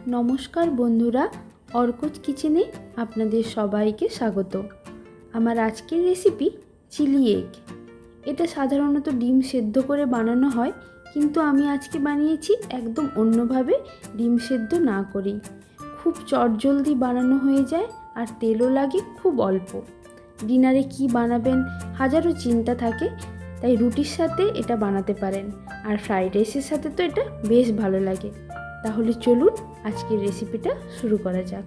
নমস্কার বন্ধুরা, অর্কজ কিচেনে আপনাদের সবাইকে স্বাগত। আমার আজকের রেসিপি চিলি এগ। এটা সাধারণত ডিম সেদ্ধ করে বানানো হয়, কিন্তু আমি আজকে বানিয়েছি একদম অন্যভাবে, ডিম সেদ্ধ না করেই। খুব চটজলদি বানানো হয়ে যায় আর তেলও লাগে খুব অল্প। ডিনারে কি বানাবেন হাজারো চিন্তা থাকে, তাই রুটির সাথে এটা বানাতে পারেন, আর ফ্রাইড রাইসের সাথে তো এটা বেশ ভালো লাগে। তাহলে চলুন আজকের রেসিপিটা শুরু করা যাক।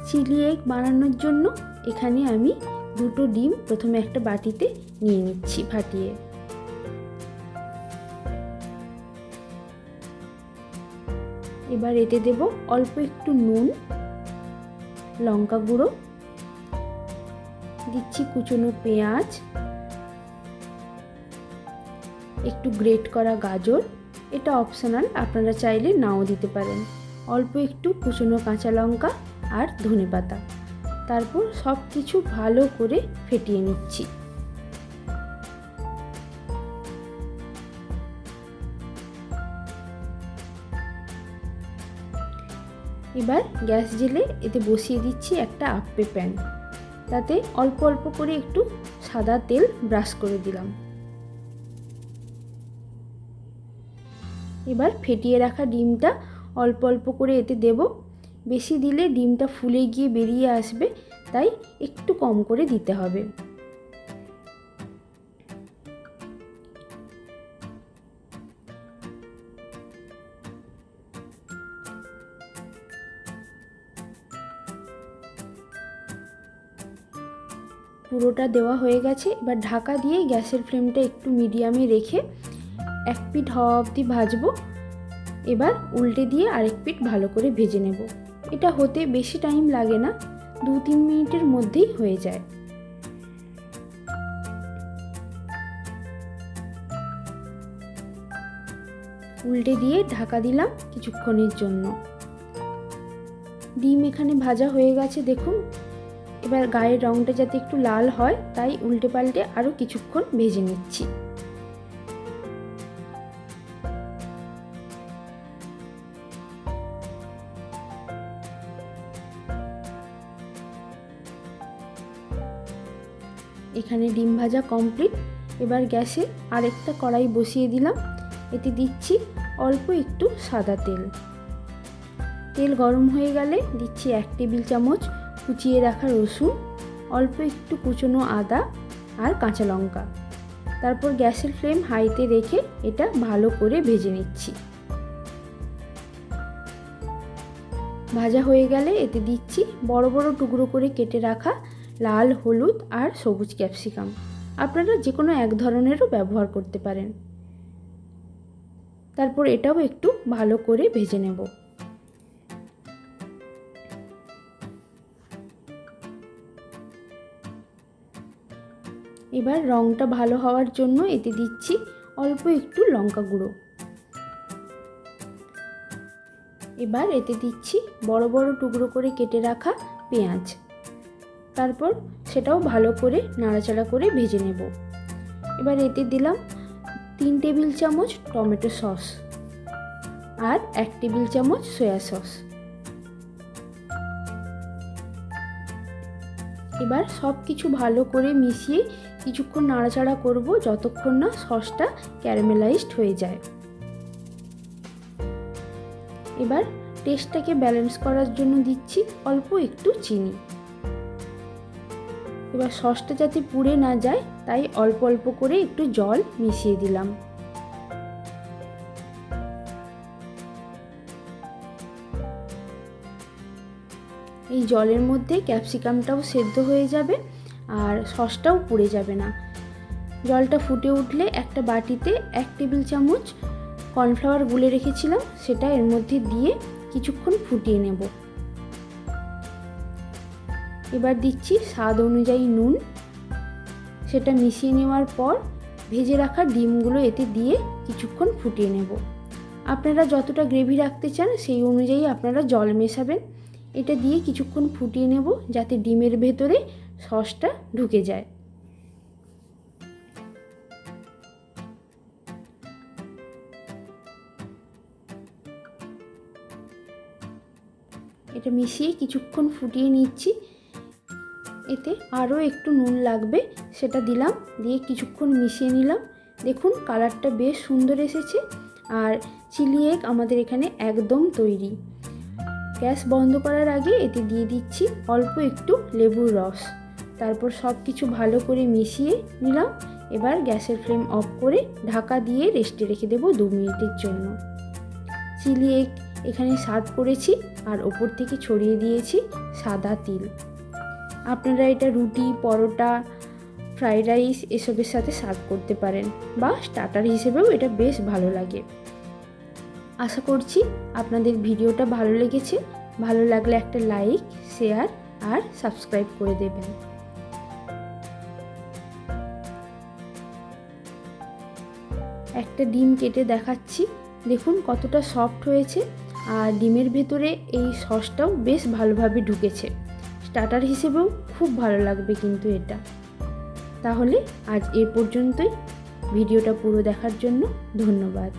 চিলি এগ বানানোর জন্য এখানে আমি দুটো ডিম প্রথমে একটা বাটিতে নিয়ে নিচ্ছি ফাটিয়ে। এবার এতে দেব অল্প একটু নুন, লঙ্কা গুঁড়ো, দিচ্ছি কুচনো পেঁয়াজ, একটু গ্রেট করা গাজর, এটা অপশনাল, আপনারা চাইলে নাও দিতে পারেন, অল্প একটু কুচনো কাঁচা লঙ্কা আর ধনেপাতা। তারপর সব কিছু ভালো করে ফেটিয়ে নিচ্ছি। এবার গ্যাস জেলে এতে বসিয়ে দিচ্ছি একটা আপ্পে প্যান। তাতে অল্প অল্প করে একটু সাদা তেল ব্রাশ করে দিলাম। এবার ফেটিয়ে রাখা ডিমটা অল্প অল্প করে এতে দেব। বেশি দিলে ডিমটা ফুলে গিয়ে বেরিয়ে আসবে, তাই একটু কম করে দিতে হবে। পুরোটা দেওয়া হয়ে গেছে। এবার ঢাকা দিয়ে গ্যাসের ফ্লেমটা একটু মিডিয়ামে রেখে এক পিঠ হওয়া অবধি ভাজবো। এবার উল্টে দিয়ে আরেক পিঠ ভালো করে ভেজে নেব। এটা হতে বেশি টাইম লাগে না, 2-3 মিনিটের মধ্যেই হয়ে যায়। উল্টে দিয়ে ঢাকা দিলাম কিছুক্ষণের জন্য। ডিম এখানে ভাজা হয়ে গেছে দেখুন। এবার গায়ের রঙটা যাতে একটু লাল হয়, তাই উল্টে পাল্টে আরও কিছুক্ষণ ভেজে নিচ্ছি। এখানে ডিম ভাজা কমপ্লিট। এবার গ্যাসে আরেকটা কড়াই বসিয়ে দিলাম। এতে দিচ্ছি অল্প একটু সাদা তেল। তেল গরম হয়ে গেলে দিচ্ছি 1 টেবিল চামচ কুচিয়ে রাখা রসুন, অল্প একটু কুচনো আদা আর কাঁচা লঙ্কা। তারপর গ্যাসের ফ্লেম হাইতে রেখে এটা ভালো করে ভেজে নিচ্ছি। ভাজা হয়ে গেলে এতে দিচ্ছি বড় বড় টুকরো করে কেটে রাখা লাল, হলুদ আর সবুজ ক্যাপসিকাম। আপনারা যে কোনো এক ধরনেরও ব্যবহার করতে পারেন। তারপর এটাও একটু ভালো করে ভেজে নেব। এবার রঙটা ভালো হওয়ার জন্য এতে দিচ্ছি অল্প একটু লঙ্কা গুঁড়ো। এবার এতে দিচ্ছি বড় বড় টুকরো করে কেটে রাখা পেঁয়াজ। তারপর সেটাও ভালো করে নাড়াচাড়া করে ভেজে নেব। এবার এতে দিলাম 3 টেবিল চামচ টমেটো সস আর 1 টেবিল চামচ সয়া সস। এবার সব কিছু ভালো করে মিশিয়ে কিছুক্ষণ নাড়াচাড়া করব, যতক্ষণ না সসটা ক্যারামেলাইজড হয়ে যায়। এবার টেস্টটাকে ব্যালেন্স করার জন্য দিচ্ছি অল্প একটু চিনি। এবার সসটা যাতে পুড়ে না যায়, তাই অল্প অল্প করে একটু জল মিশিয়ে দিলাম। এই জলের মধ্যে ক্যাপসিকামটাও সেদ্ধ হয়ে যাবে আর সসটাও পুড়ে যাবে না। জলটা ফুটে উঠলে একটা বাটিতে 1 টেবিল চামচ কর্নফ্লাওয়ার গুলে রেখেছিলাম, সেটা এর মধ্যে দিয়ে কিছুক্ষণ ফুটিয়ে নেব। এবার দিচ্ছি স্বাদ অনুযায়ী নুন। সেটা মিশিয়ে নেওয়ার পর ভেজে রাখা ডিমগুলো এতে দিয়ে কিছুক্ষণ ফুটিয়ে নেব। আপনারা যতটা গ্রেভি রাখতে চান সেই অনুযায়ী আপনারা জল মেশাবেন। এটা দিয়ে কিছুক্ষণ ফুটিয়ে নেব যাতে ডিমের ভেতরে সসটা ঢুকে যায়। এটা মিশিয়ে কিছুক্ষণ ফুটিয়ে নিচ্ছি। এতে আরও একটু নুন লাগবে, সেটা দিলাম, দিয়ে কিছুক্ষণ মিশিয়ে নিলাম। দেখুন কালারটা বেশ সুন্দর এসেছে। আর চিলি এগ আমাদের এখানে একদম তৈরি। গ্যাস বন্ধ করার আগে এতে দিয়ে দিচ্ছি অল্প একটু লেবুর রস। তারপর সব কিছু ভালো করে মিশিয়ে নিলাম। এবার গ্যাসের ফ্লেম অফ করে ঢাকা দিয়ে রেস্টে রেখে দেবো 2 মিনিটের জন্য। চিলি এগ এখানে সার্ভ করেছি আর ওপর থেকে ছড়িয়ে দিয়েছি সাদা তিল। আপনারা এটা রুটি, পরোটা, ফ্রাইড রাইস এসবের সাথে সার্ভ করতে পারেন, বা স্টার্টার হিসেবেও এটা বেশ ভালো লাগে। আশা করছি আপনাদের ভিডিওটা ভালো লেগেছে। ভালো লাগলে একটা লাইক, শেয়ার আর সাবস্ক্রাইব করে দেবেন। একটা ডিম কেটে দেখাচ্ছি, দেখুন কতটা সফট হয়েছে। আর ডিমের ভেতরে এই সসটাও বেশ ভালোভাবে ঢুকেছে। স্টার্টার হিসেবেও খুব ভালো লাগবে কিন্তু এটা। তাহলে আজ এ পর্যন্তই। ভিডিওটা পুরো দেখার জন্য ধন্যবাদ।